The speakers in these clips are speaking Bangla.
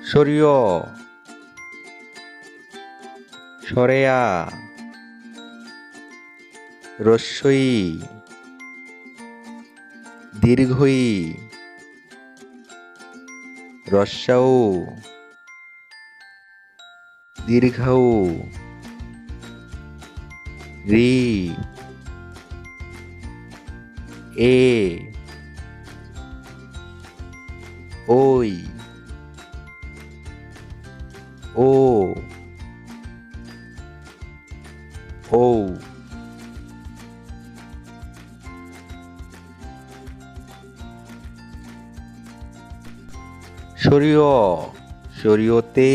সরিয় সরেয়া রস্বই দীর্ঘই রস্যাউ দীর্ঘৌ রি এ ওই ও ঔ সরিয় সরিয়তে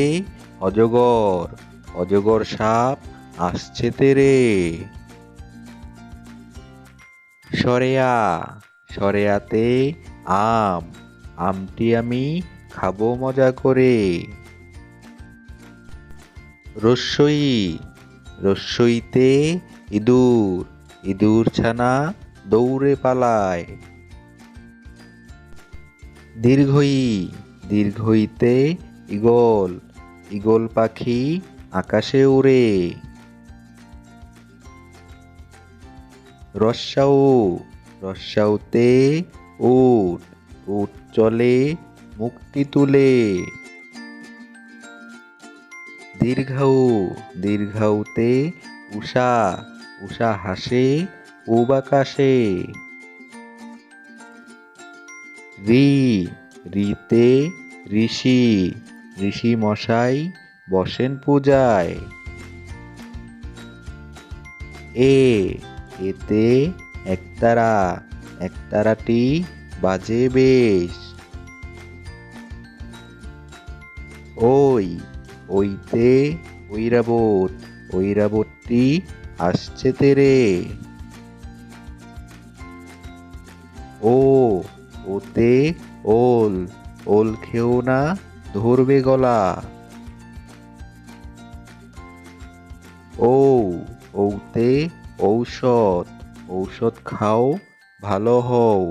অজগর অজগর সাপ আসছে তেরে সরেয়া সরেয়াতে আম আমটি আমি খাবো মজা করে রস্বই রস্বইতে ইঁদুর ইঁদুর ছানা দৌড়ে পালায় দীর্ঘই দীর্ঘইতে ঈগল ঈগল পাখি আকাশে উড়ে রস্যাউ রস্যাউতে উট উট চলে মুক্তি তুলে দীর্ঘৌ দীর্ঘৌতে উষা উষা হাসে পূব আকাশে রি রিতে ঋষি ঋষি মশাই বসেন পূজায় এ এতে একতারা একতারাটি বাজে বেশ ওই ওইতে ঐরাবত ঐরাবতটি আসছে তেরে ও ওতে ওল ওল খেও না ধরবে গলা ঔ ঔতে ঔষধ ঔষধ খাও ভালো হও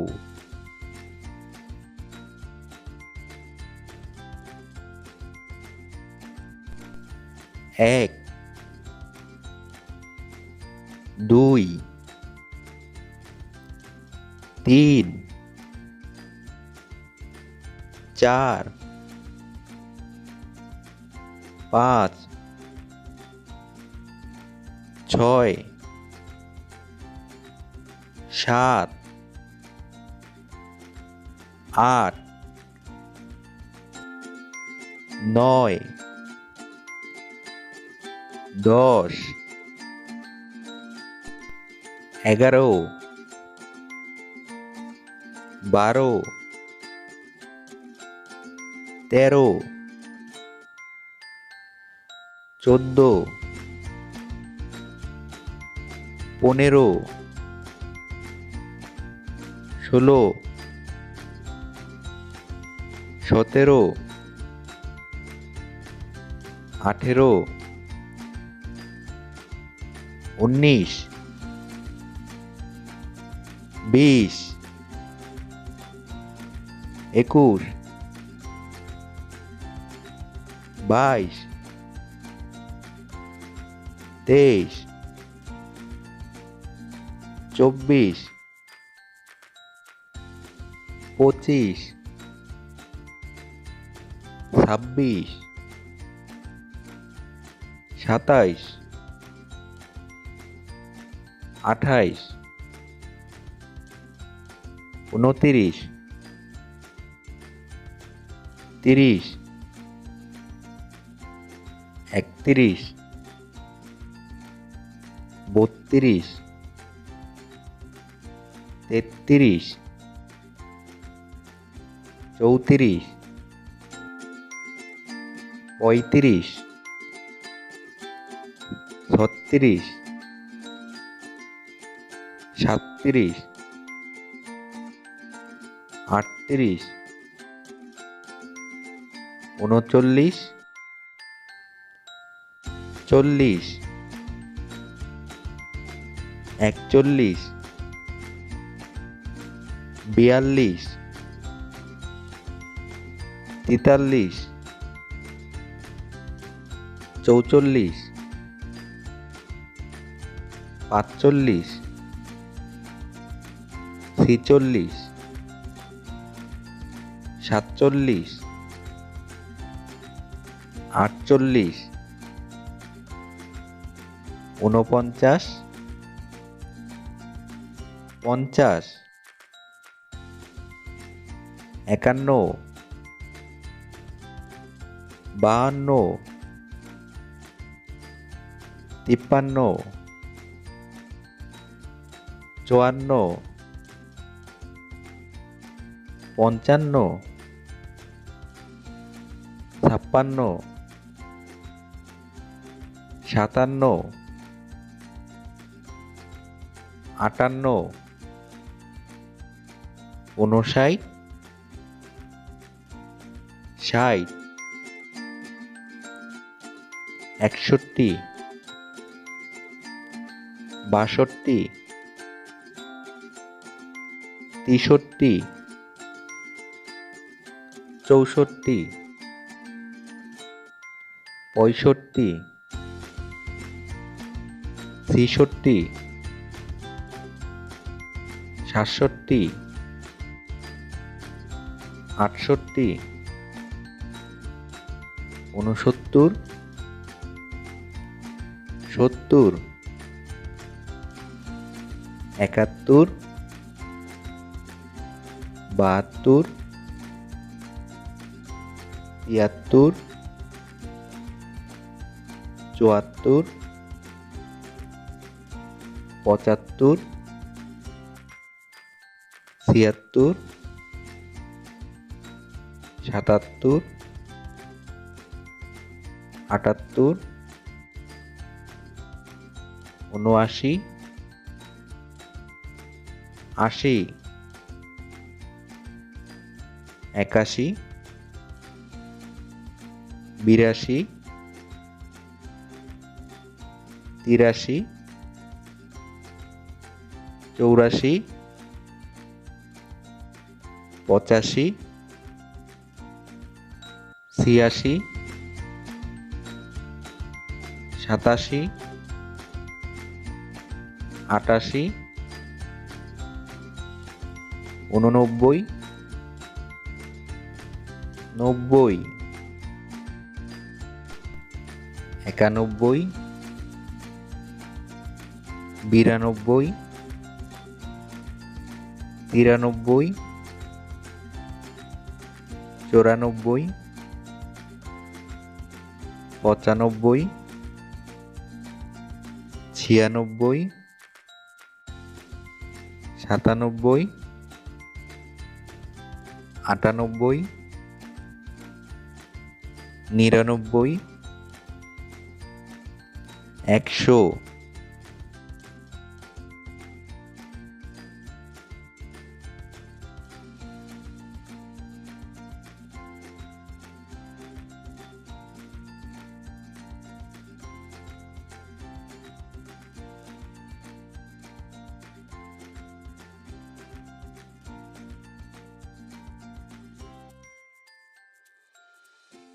এক দুই তিন চার পাঁচ ছয় সাত আট নয় 10 11 12 13 14 15 16 17 18 19 20 21 22 23 24 25 26 27 28 29 30 31 32 33 34 35 36 37 38 39 40 41 42 43 চৌচল্লিশ, পাঁচচল্লিশ, ছিচল্লিশ, সাতচল্লিশ, আটচল্লিশ, ঊনপঞ্চাশ, পঞ্চাশ, একান্ন, বাহান্ন, তিপ্পান্ন, চুয়ান্ন, পঞ্চান্ন, ছাপ্পান্ন, সাতান্ন, আটান্ন, ৫৯, ৬০, ৬১, ৬২, ৬৩, ৬৪, ৬৫, ৬৬, ৬৭, ৬৮, ৬৯, ৭০, ৭১, ৭২, ৭৩, ৭৪, ৭৫, ৭৬, ৭৭, ৭৮, ৭৯, ৮০, ৮১, ৮২, ৮৩, ৮৪, ৮৫, ৮৬, ৮৭, ৮৮, ৮৯, ৯০, ৯১, ৯২, ৯৩, ৯৪, ৯৫, ৯৬, ৯৭, ৯৮, ৯৯, ১০০।